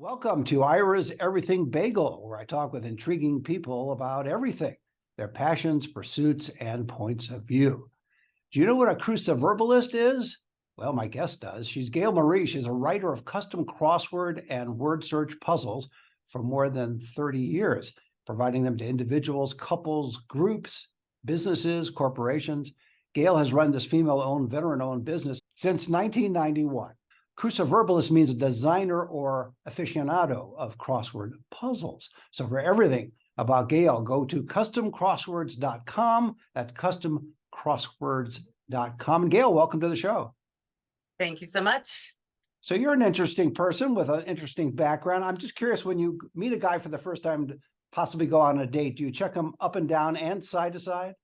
Welcome to Ira's Everything Bagel, where I talk with intriguing people about everything, their passions, pursuits, and points of view. Do you know what a cruciverbalist is? Well, my guest does. She's Gail Marie. She's a writer of custom crossword and word search puzzles for more than 30 years, providing them to individuals, couples, groups, businesses, corporations. Gail has run this female-owned, veteran-owned business since 1991. Cruciverbalist means a designer or aficionado of crossword puzzles. So for everything about Gail, go to customcrosswords.com. That's customcrosswords.com. And Gail, welcome to the show. Thank you so much. So you're an interesting person with an interesting background. I'm just curious, when you meet a guy for the first time to possibly go on a date, do you check him up and down and side to side?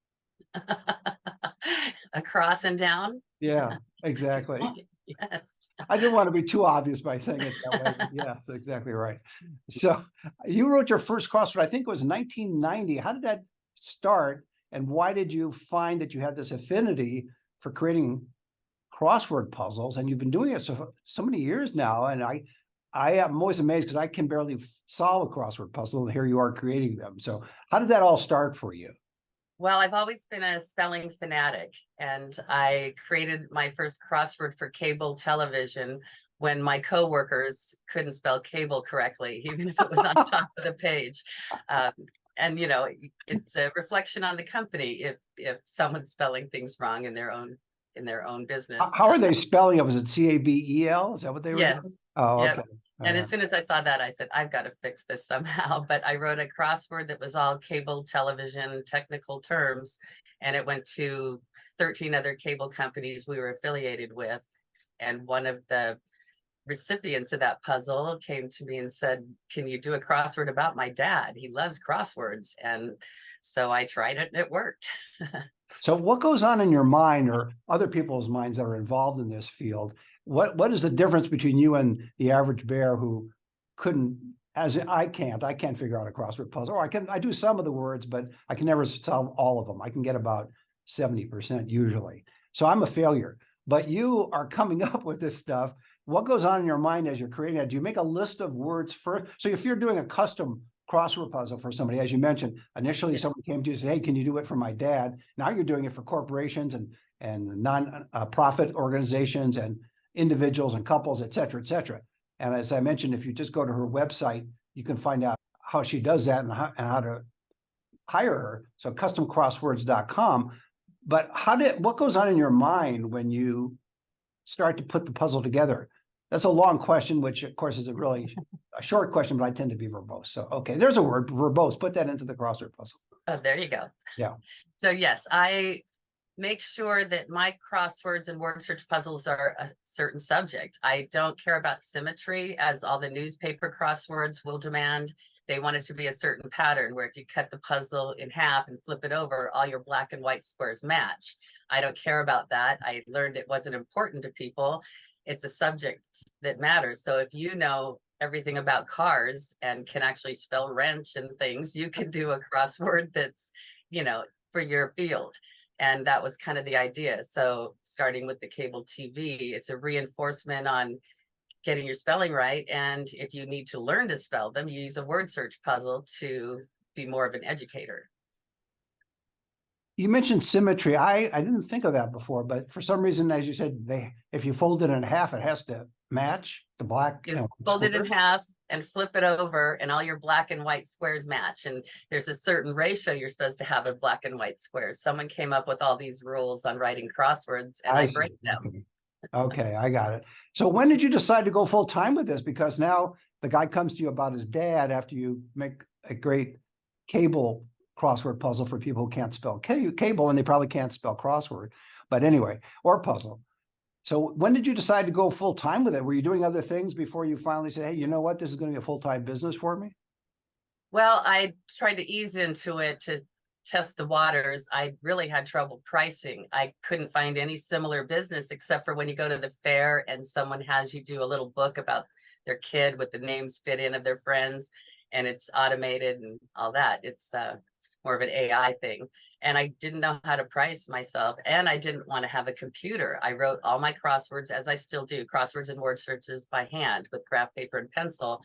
Across and down? Yeah, exactly. Yes. I didn't want to be too obvious by saying it that way. Yeah, that's exactly right. So you wrote your first crossword, I think it was 1990. How did that start? And why did you find that you had this affinity for creating crossword puzzles? And you've been doing it so many years now. And I am always amazed because I can barely solve a crossword puzzle, and here you are creating them. So how did that all start for you? Well, I've always been a spelling fanatic, and I created my first crossword for cable television when my coworkers couldn't spell cable correctly, even if it was on top of the page. And you know, it's a reflection on the company if someone's spelling things wrong in their own business. How are they spelling it? Was it Cabel? Is that what they were doing? Yes. Oh, Yep. okay. And as soon as I saw that, I said, I've got to fix this somehow. But I wrote a crossword that was all cable television technical terms, and it went to 13 other cable companies we were affiliated with. And one of the recipients of that puzzle came to me and said, can you do a crossword about my dad? He loves crosswords. And so I tried it and it worked. So what goes on in your mind or other people's minds that are involved in this field? What is the difference between you and the average bear who couldn't, as I can't figure out a crossword puzzle, or I do some of the words, but I can never solve all of them. I can get about 70% usually. So I'm a failure, but you are coming up with this stuff. What goes on in your mind as you're creating it? Do you make a list of words first? So if you're doing a custom crossword puzzle for somebody, as you mentioned, initially someone came to you and said, hey, can you do it for my dad? Now you're doing it for corporations and non-profit organizations and individuals and couples, et cetera, et cetera. And as I mentioned, if you just go to her website, you can find out how she does that and how to hire her. So customcrosswords.com. But what goes on in your mind when you start to put the puzzle together? That's a long question, which of course is a short question, but I tend to be verbose. So, okay, there's a word, verbose. Put that into the crossword puzzle. Oh, there you go. Yeah. So yes, I make sure that my crosswords and word search puzzles are a certain subject. I don't care about symmetry, as all the newspaper crosswords will demand. They want it to be a certain pattern where if you cut the puzzle in half and flip it over, all your black and white squares match. I don't care about that. I learned it wasn't important to people. It's a subject that matters. So if you know everything about cars and can actually spell wrench and things, you can do a crossword that's, you know, for your field. And that was kind of the idea. So starting with the cable TV, it's a reinforcement on getting your spelling right. And if you need to learn to spell them, you use a word search puzzle to be more of an educator. You mentioned symmetry. I didn't think of that before, but for some reason, as you said, if you fold it in half, it has to match the black. You fold it in half and flip it over, and all your black and white squares match. And there's a certain ratio you're supposed to have of black and white squares. Someone came up with all these rules on writing crosswords, and I break them. Okay, I got it. So when did you decide to go full time with this? Because now the guy comes to you about his dad after you make a great cable crossword puzzle for people who can't spell cable, and they probably can't spell crossword, but anyway, or puzzle. So when did you decide to go full time with it? Were you doing other things before you finally said, hey, you know what, this is going to be a full-time business for me? Well, I tried to ease into it to test the waters. I really had trouble pricing. I couldn't find any similar business except for when you go to the fair and someone has you do a little book about their kid with the names fit in of their friends, and it's automated and all that. It's more of an AI thing. And I didn't know how to price myself, and I didn't want to have a computer. I wrote all my crosswords, as I still do, crosswords and word searches by hand with graph paper and pencil.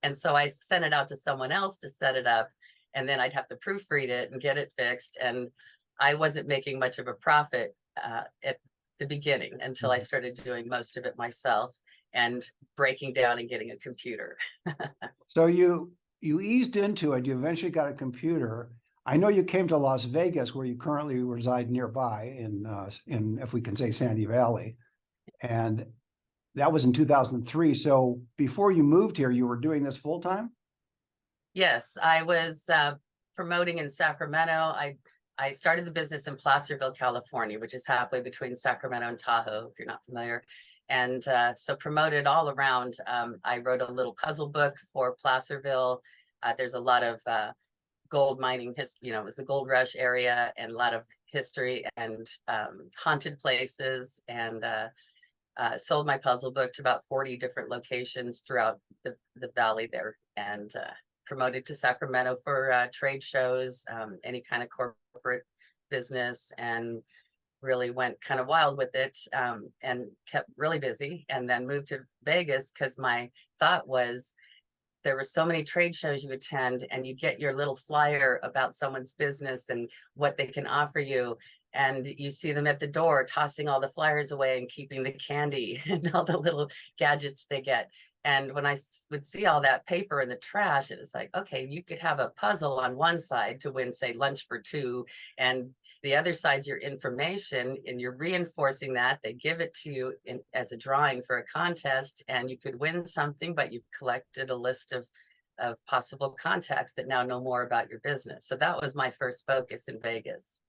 And so I sent it out to someone else to set it up, and then I'd have to proofread it and get it fixed. And I wasn't making much of a profit at the beginning until I started doing most of it myself and breaking down and getting a computer. So you eased into it. You eventually got a computer. I know you came to Las Vegas, where you currently reside nearby in if we can say Sandy Valley, and that was in 2003. So before you moved here, you were doing this full time? Yes, I was promoting in Sacramento. I started the business in Placerville, California, which is halfway between Sacramento and Tahoe, if you're not familiar. And so promoted all around. I wrote a little puzzle book for Placerville. There's a lot of gold mining, it was the gold rush area, and a lot of history and haunted places, and sold my puzzle book to about 40 different locations throughout the valley there, and promoted to Sacramento for trade shows, any kind of corporate business, and really went kind of wild with it, and kept really busy, and then moved to Vegas because my thought was there were so many trade shows you attend, and you get your little flyer about someone's business and what they can offer you. And you see them at the door tossing all the flyers away and keeping the candy and all the little gadgets they get. And when I would see all that paper in the trash, it was like, okay, you could have a puzzle on one side to win, say, lunch for two, and the other side's your information, and you're reinforcing that. They give it to you as a drawing for a contest, and you could win something, but you've collected a list of possible contacts that now know more about your business. So that was my first focus in Vegas.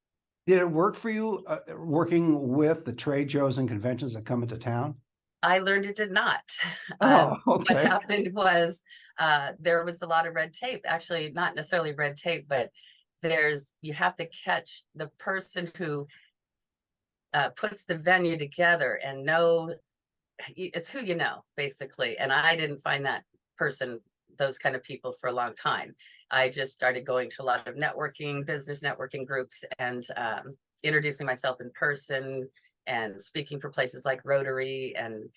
Did it work for you working with the trade shows and conventions that come into town? I learned it did not. Oh, What okay. happened was there was a lot of red tape. Actually, not necessarily red tape, but you have to catch the person who puts the venue together and know it's who you know, basically. And I didn't find that person, those kind of people, for a long time. I just started going to a lot of business networking groups, and introducing myself in person and speaking for places like Rotary, and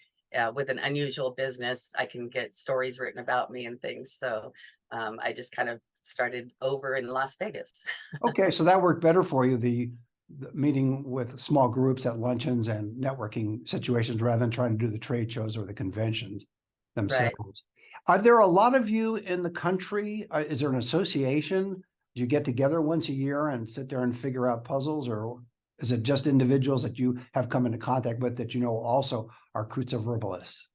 with an unusual business, I can get stories written about me and things. So I just kind of started over in Las Vegas. Okay, so that worked better for you, the meeting with small groups at luncheons and networking situations, rather than trying to do the trade shows or the conventions Right. themselves. Are there a lot of you in the country? Is there an association? Do you get together once a year and sit there and figure out puzzles, or is it just individuals that you have come into contact with that you know also are cruciverbalists?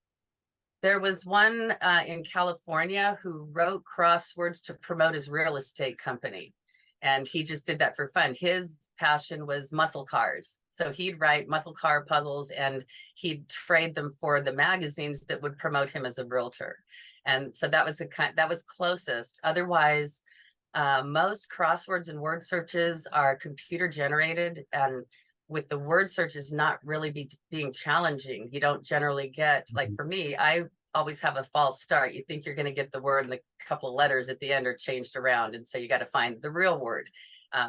There was one in California who wrote crosswords to promote his real estate company. And he just did that for fun. His passion was muscle cars. So he'd write muscle car puzzles, and he'd trade them for the magazines that would promote him as a realtor. And so that was closest. Otherwise, most crosswords and word searches are computer generated, and with the word searches not really being challenging, you don't generally get, like for me, I always have a false start. You think you're going to get the word, and the couple of letters at the end are changed around, and so you got to find the real word.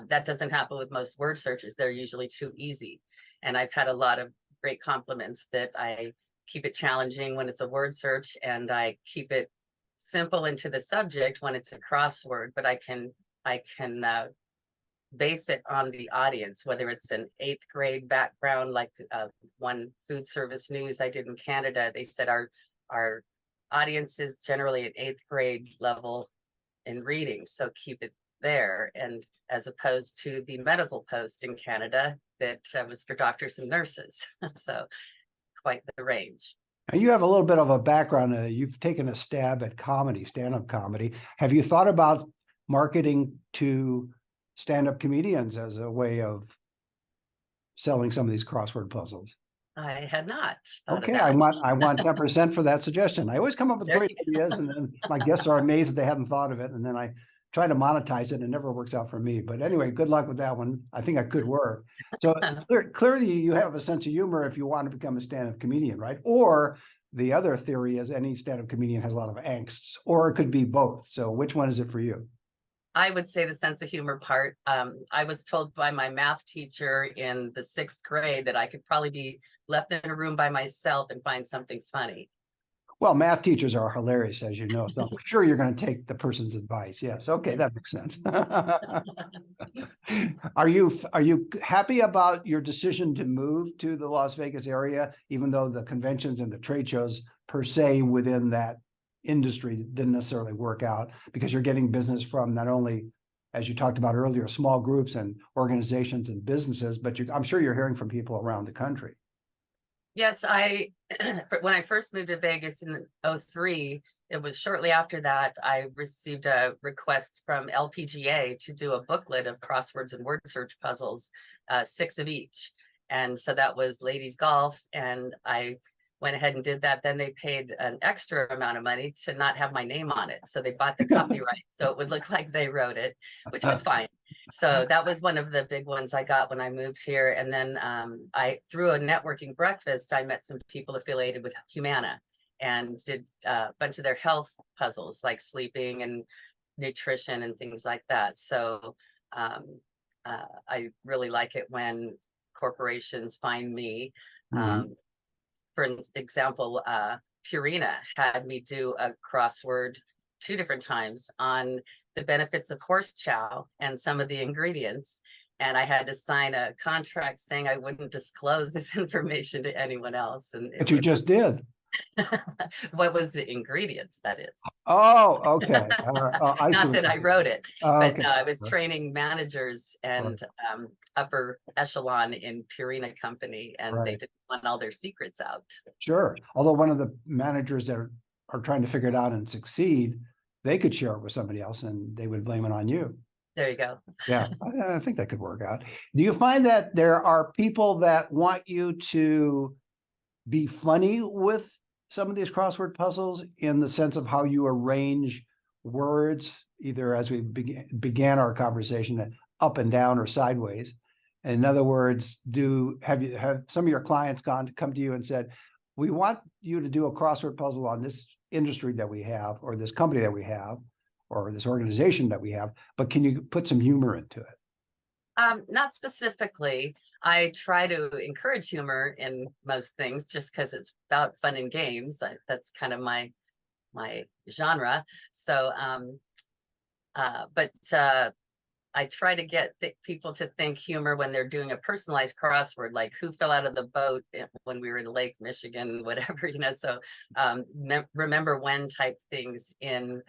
That doesn't happen with most word searches. They're usually too easy. And I've had a lot of great compliments that I keep it challenging when it's a word search, and I keep it simple into the subject when it's a crossword, but I can base it on the audience, whether it's an 8th grade background, like one food service news I did in Canada. They said our audience is generally at 8th grade level in reading, so keep it there. And as opposed to the medical post in Canada that was for doctors and nurses. So quite the range. Now, you have a little bit of a background. You've taken a stab at comedy, stand-up comedy. Have you thought about marketing to stand-up comedians as a way of selling some of these crossword puzzles? I had not thought of Okay, that. I want 10% for that suggestion. I always come up with There great you go. ideas, and then my guests are amazed that they haven't thought of it, and then I try to monetize it, and it never works out for me. But anyway, good luck with that one. I think I could work. So clearly you have a sense of humor if you want to become a stand-up comedian, right? Or the other theory is any stand-up comedian has a lot of angsts, or it could be both. So which one is it for you? I would say the sense of humor part. I was told by my math teacher in the 6th grade that I could probably be left in a room by myself and find something funny. Well, math teachers are hilarious, as you know. So I'm sure you're going to take the person's advice. Yes. Okay, that makes sense. Are you happy about your decision to move to the Las Vegas area, even though the conventions and the trade shows per se within that industry didn't necessarily work out, because you're getting business from not only, as you talked about earlier, small groups and organizations and businesses, but I'm sure you're hearing from people around the country. Yes, when I first moved to Vegas in '03, it was shortly after that I received a request from LPGA to do a booklet of crosswords and word search puzzles, 6 of each. And so that was ladies golf, and I went ahead and did that. Then they paid an extra amount of money to not have my name on it. So they bought the copyright so it would look like they wrote it, which was fine. So that was one of the big ones I got when I moved here. And then through a networking breakfast, I met some people affiliated with Humana and did a bunch of their health puzzles, like sleeping and nutrition and things like that. So I really like it when corporations find me. For example, Purina had me do a crossword 2 different times on the benefits of horse chow and some of the ingredients. And I had to sign a contract saying I wouldn't disclose this information to anyone else. And But you just did. What was the ingredients, that is. Oh, okay. I see. Not that I wrote it, Okay. but I was training managers and upper echelon in Purina Company, and they didn't want all their secrets out. Sure. Although one of the managers that are trying to figure it out and succeed, they could share it with somebody else and they would blame it on you. There you go. Yeah, I think that could work out. Do you find that there are people that want you to be funny with some of these crossword puzzles, in the sense of how you arrange words, either as we began our conversation, up and down or sideways? In other words, have some of your clients come to you and said, we want you to do a crossword puzzle on this industry that we have, or this company that we have, or this organization that we have, but can you put some humor into it? Not specifically. I try to encourage humor in most things just because it's about fun and games. That's kind of my genre. So, but I try to get people to think humor when they're doing a personalized crossword, like who fell out of the boat when we were in Lake Michigan, whatever, So remember when type things in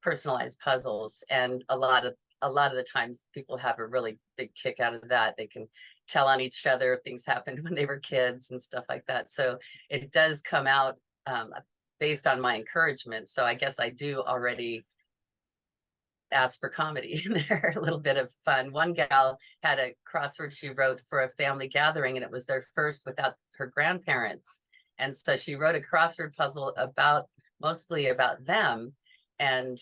personalized puzzles. And a lot of the times people have a really big kick out of that. They can tell on each other things happened when they were kids and stuff like that. So it does come out based on my encouragement. So I guess I do already ask for comedy in there, a little bit of fun. One gal had a crossword she wrote for a family gathering, and it was their first without her grandparents. And so she wrote a crossword puzzle mostly about them. And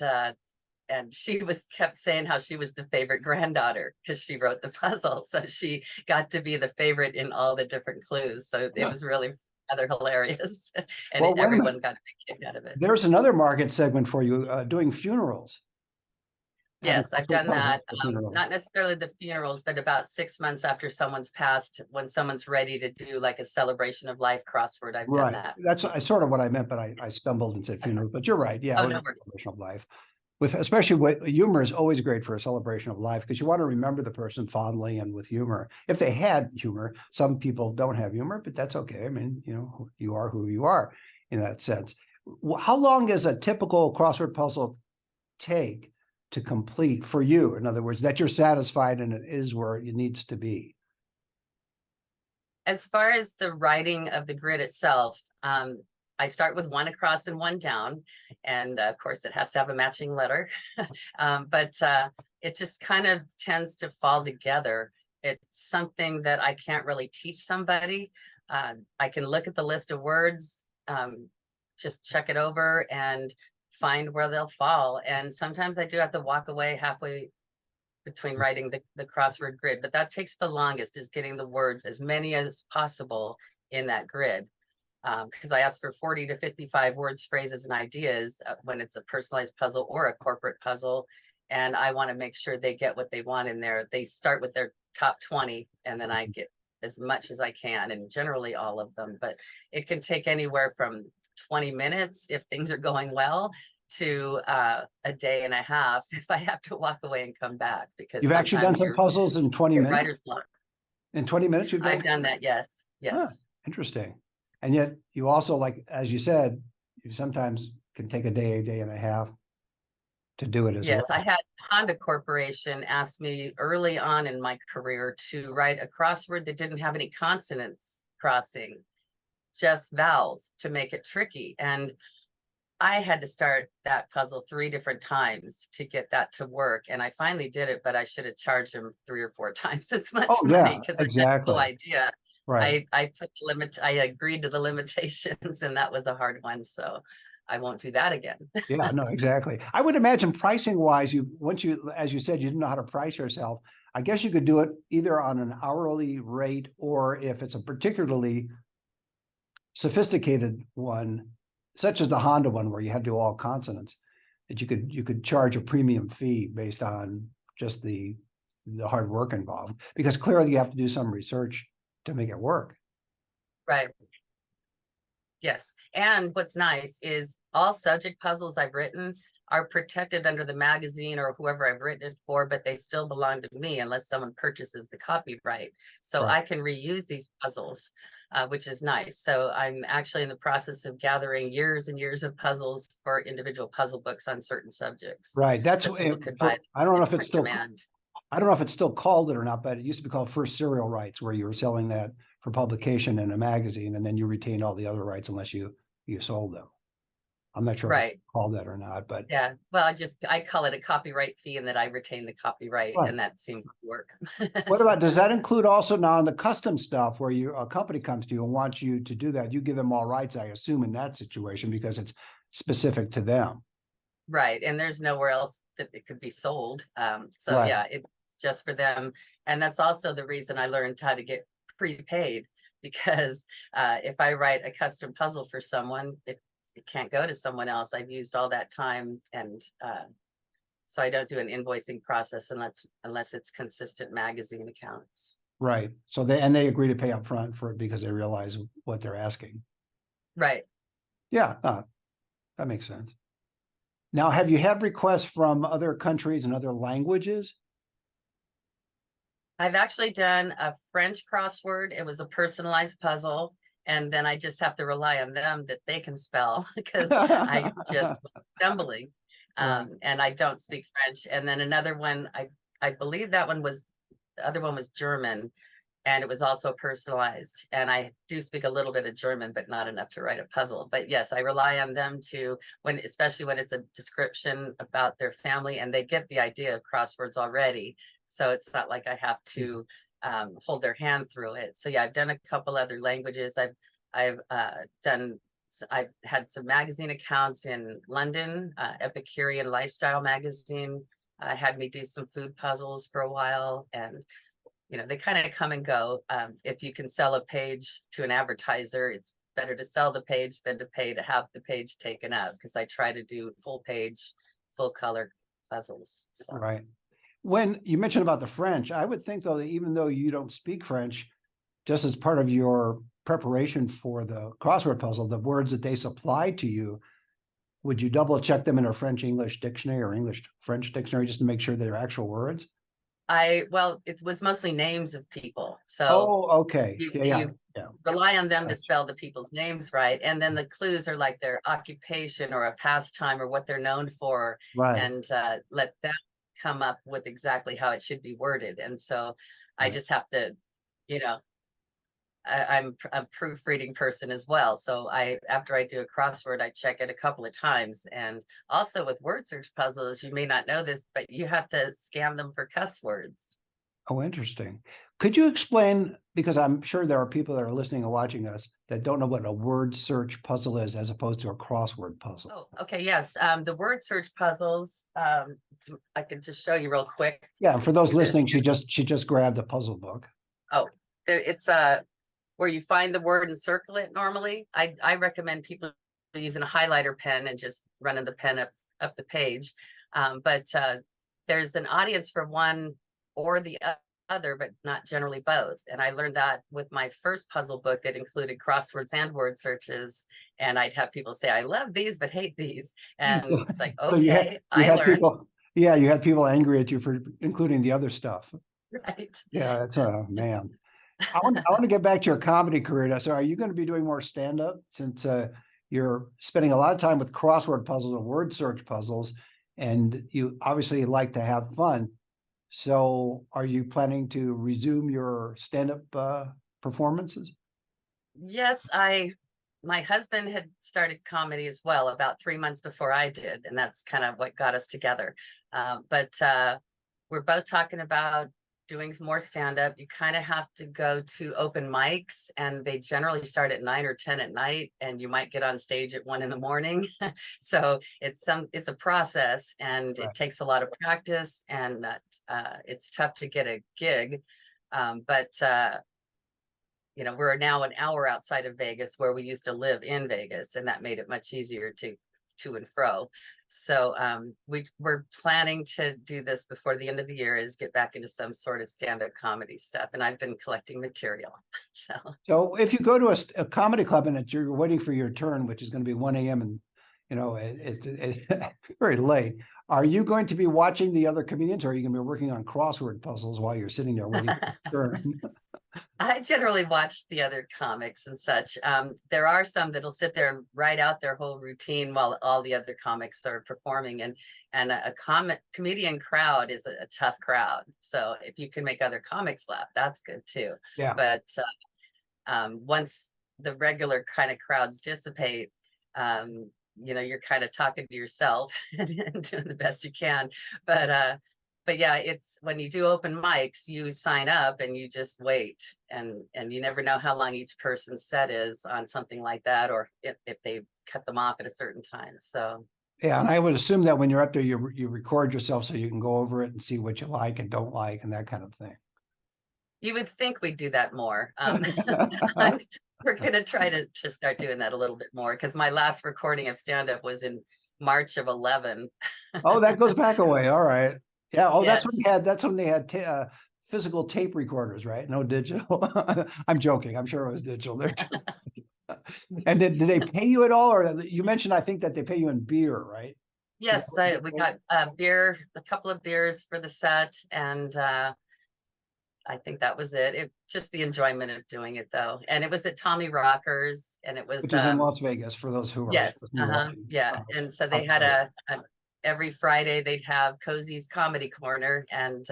she kept saying how she was the favorite granddaughter because she wrote the puzzle. So she got to be the favorite in all the different clues. So it was really rather hilarious. And everyone got a big kick out of it. There's another market segment for you, doing funerals. Yes, I've done that. Not necessarily the funerals, but about 6 months after someone's passed, when someone's ready to do like a celebration of life crossword, I've done that. That's sort of what I meant, but I stumbled and said funeral. But you're right. Yeah, no celebration of life. Especially with humor is always great for a celebration of life, because you want to remember the person fondly and with humor. If they had humor, some people don't have humor, but that's okay. I mean, you are who you are in that sense. How long does a typical crossword puzzle take to complete for you? In other words, that you're satisfied and it is where it needs to be. As far as the writing of the grid itself, I start with 1 across and 1 down. And of course, it has to have a matching letter. But it just kind of tends to fall together. It's something that I can't really teach somebody. I can look at the list of words, just check it over and find where they'll fall. And sometimes I do have to walk away halfway between writing the crossword grid, but that takes the longest, is getting the words, as many as possible in that grid. Because I ask for 40 to 55 words, phrases, and ideas when it's a personalized puzzle or a corporate puzzle. And I want to make sure they get what they want in there. They start with their top 20, and then I get as much as I can, and generally all of them. But it can take anywhere from 20 minutes if things are going well, to a day and a half if I have to walk away and come back, because You've actually done sometimes some puzzles in 20 get minutes? writer's block. In 20 minutes you've done? I've done that, yes, Huh, yes. interesting. And yet you also, like, as you said, you sometimes can take a day and a half to do it as Yes, I well. had Honda Corporation ask me early on in my career to write a crossword that didn't have any consonants crossing, just vowels, to make it tricky. And I had to start that puzzle 3 different times to get that to work. And I finally did it, but I should have charged him 3 or 4 times as much Oh, money, yeah, because I had no exactly. idea. Right. I put the limit, I agreed to the limitations, and that was a hard one. So I won't do that again. Yeah, no, exactly. I would imagine pricing wise, once you, as you said, you didn't know how to price yourself. I guess you could do it either on an hourly rate, or if it's a particularly sophisticated one, such as the Honda one where you had to do all consonants, that you could charge a premium fee based on just the hard work involved, because clearly you have to do some research to make it work. Right. Yes. And what's nice is all subject puzzles I've written are protected under the magazine or whoever I've written it for, but they still belong to me unless someone purchases the copyright. So Right. I can reuse these puzzles, which is nice. So I'm actually in the process of gathering years and years of puzzles for individual puzzle books on certain subjects. Right. That's So people could for, buy I don't know in if it's print still, demand. I don't know if it's still called it or not, but it used to be called first serial rights, where you were selling that for publication in a magazine, and then you retained all the other rights unless you sold them. I'm not sure if it's Right. called that or not, but Yeah. Well, I call it a copyright fee, and that I retain the copyright, right. and that seems to work. What about, does that include also now in the custom stuff where a company comes to you and wants you to do that? You give them all rights, I assume, in that situation, because it's specific to them. Right. And there's nowhere else that it could be sold. So Right. yeah, it's just for them. And that's also the reason I learned how to get prepaid, because if I write a custom puzzle for someone, it can't go to someone else. I've used all that time, and so I don't do an invoicing process unless it's consistent magazine accounts. Right. So they agree to pay up front for it because they realize what they're asking. Right. Yeah, that makes sense. Now, have you had requests from other countries and other languages? I've actually done a French crossword. It was a personalized puzzle. And then I just have to rely on them that they can spell, because I just was stumbling. Right. And I don't speak French. And then another one, I believe that one was, the other one was German, and it was also personalized. And I do speak a little bit of German, but not enough to write a puzzle. But yes, I rely on them to, especially when it's a description about their family, and they get the idea of crosswords already. So it's not like I have to hold their hand through it. So yeah, I've done a couple other languages. I've had some magazine accounts in London. Epicurean Lifestyle magazine had me do some food puzzles for a while, and they kind of come and go. If you can sell a page to an advertiser, it's better to sell the page than to pay to have the page taken up, because I try to do full page, full color puzzles. So. Right. When you mentioned about the French, I would think, though, that even though you don't speak French, just as part of your preparation for the crossword puzzle, the words that they supplied to you, would you double check them in a French-English dictionary or English-French dictionary just to make sure they're actual words? Well, it was mostly names of people. So Oh, okay. you rely on them to That's- spell the people's names right. And then the clues are like their occupation or a pastime or what they're known for. Right. And let them come up with exactly how it should be worded. And so I Right. just have to, I'm a proofreading person as well. So after I do a crossword, I check it a couple of times. And also with word search puzzles, you may not know this, but you have to scan them for cuss words. Oh, interesting. Could you explain, because I'm sure there are people that are listening and watching us that don't know what a word search puzzle is as opposed to a crossword puzzle. Oh, okay. Yes. The word search puzzles, I can just show you real quick. Yeah, and for those See this? listening, she just grabbed a puzzle book. Oh, it's where you find the word and circle it normally. I recommend people using a highlighter pen and just running the pen up the page. But there's an audience for one or the other, but not generally both. And I learned that with my first puzzle book that included crosswords and word searches. And I'd have people say, I love these, but hate these. And it's like, So okay, you I had learned. people, yeah, you had people angry at you for including the other stuff. Right. Yeah, that's a man. I want to get back to your comedy career now. So are you going to be doing more stand-up since you're spending a lot of time with crossword puzzles and word search puzzles, and you obviously like to have fun. So are you planning to resume your stand-up performances? Yes, my husband had started comedy as well about 3 months before I did, and that's kind of what got us together. But we're both talking about doing some more stand-up. You kind of have to go to open mics, and they generally start at 9 or 10 at night, and you might get on stage at 1 in the morning. So it's a process, and Right. it takes a lot of practice, and it's tough to get a gig. But we're now an hour outside of Vegas, where we used to live in Vegas, and that made it much easier to and fro. So we're planning to do this before the end of the year, is get back into some sort of stand-up comedy stuff. And I've been collecting material. So if you go to a comedy club and you're waiting for your turn, which is going to be 1 a.m. and it's very late, are you going to be watching the other comedians, or are you going to be working on crossword puzzles while you're sitting there waiting for your turn? I generally watch the other comics and such. There are some that'll sit there and write out their whole routine while all the other comics are performing. And a comedian crowd is a tough crowd. So if you can make other comics laugh, that's good too. Yeah. But once the regular kind of crowds dissipate, you're kind of talking to yourself and doing the best you can. But yeah, it's when you do open mics, you sign up and you just wait, and you never know how long each person's set is on something like that, or if they cut them off at a certain time. So Yeah, and I would assume that when you're up there, you record yourself so you can go over it and see what you like and don't like and that kind of thing. you would think we'd do that more. We're going to try to start doing that a little bit more, because my last recording of stand-up was in March of 11. Oh, that goes back a way. All right. Yeah. Oh, Yes. that's when they had physical tape recorders, right? No digital. I'm joking. I'm sure it was digital there. And did they pay you at all? Or you mentioned, I think, that they pay you in beer, right? Yes, we got beer, a couple of beers for the set, and I think that was it. It just the enjoyment of doing it, though. And it was at Tommy Rocker's, and it was Which is in Las Vegas, for those who are yes, watching. yeah. And so they had a every Friday they'd have Cozy's Comedy Corner, and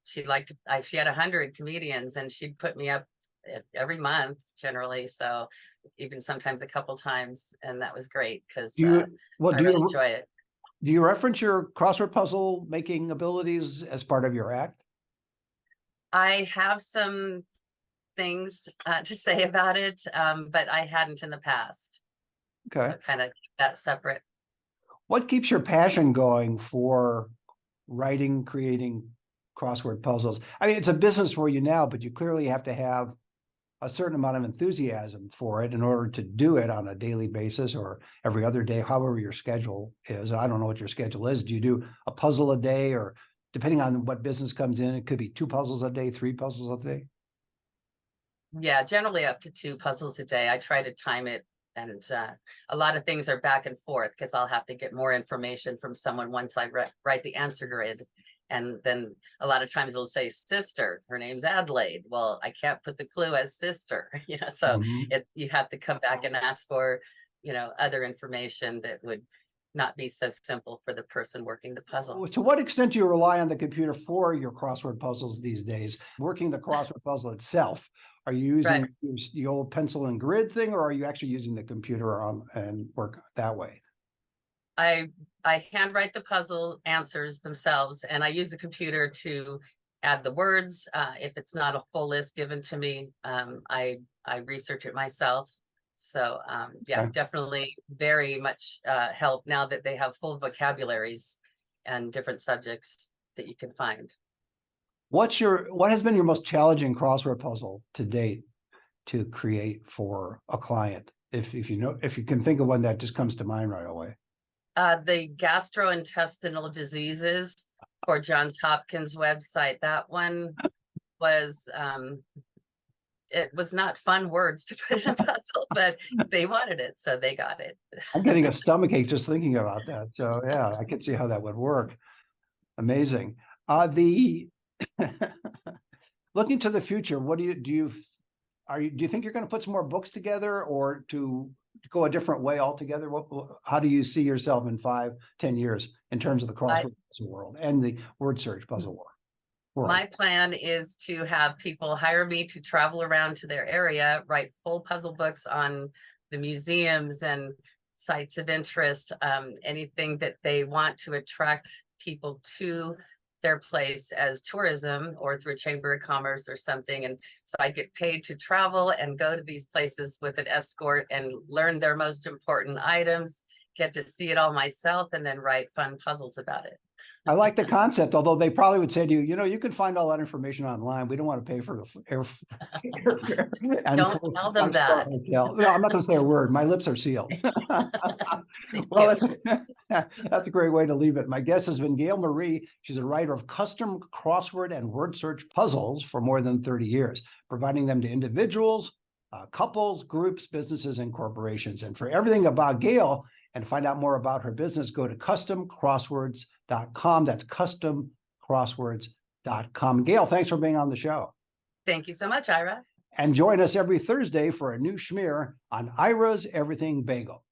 she had 100 comedians, and she'd put me up every month generally. So even sometimes a couple times, and that was great because I really enjoy it. Do you reference your crossword puzzle making abilities as part of your act? I have some things to say about it, but I hadn't in the past. Okay. Kind of that separate. What keeps your passion going for writing, creating crossword puzzles? I mean, it's a business for you now, but you clearly have to have a certain amount of enthusiasm for it in order to do it on a daily basis or every other day, however your schedule is. I don't know what your schedule is. Do you do a puzzle a day, or depending on what business comes in, it could be 2 puzzles a day, 3 puzzles a day? Yeah, generally up to 2 puzzles a day. I try to time it, and a lot of things are back and forth because I'll have to get more information from someone once I write the answer grid. And then a lot of times it'll say sister, her name's Adelaide. Well, I can't put the clue as sister, so you have to come back and ask for, other information that would not be so simple for the person working the puzzle. To what extent do you rely on the computer for your crossword puzzles these days? Working the crossword puzzle itself, are you using the old pencil and grid thing, or are you actually using the computer and work that way? I handwrite the puzzle answers themselves, and I use the computer to add the words. If it's not a full list given to me, I research it myself. So yeah, definitely very much help now that they have full vocabularies and different subjects that you can find. What has been your most challenging crossword puzzle to date to create for a client? If you can think of one that just comes to mind right away. The gastrointestinal diseases for Johns Hopkins website. That one was it was not fun words to put in a puzzle, but they wanted it, so they got it. I'm getting a stomach ache just thinking about that. So yeah, I can see how that would work. Amazing. The looking to the future, what do you think you're going to put some more books together, or to go a different way altogether? How do you see yourself in 5-10 years in terms of the crossword puzzle world and the word search puzzle world? My plan is to have people hire me to travel around to their area, write full puzzle books on the museums and sites of interest, anything that they want to attract people to their place as tourism or through a chamber of commerce or something. And so I get paid to travel and go to these places with an escort and learn their most important items, get to see it all myself, and then write fun puzzles about it. I like the concept, although they probably would say to you, you can find all that information online. We don't want to pay for the airfare. Don't tell them that. No, I'm not going to say a word. My lips are sealed. Well, that's a great way to leave it. My guest has been Gail Marie. She's a writer of custom crossword and word search puzzles for more than 30 years, providing them to individuals, couples, groups, businesses, and corporations. And for everything about Gail and to find out more about her business, go to customcrosswords.com. That's customcrosswords.com. Gail, thanks for being on the show. Thank you so much, Ira. And join us every Thursday for a new schmear on Ira's Everything Bagel.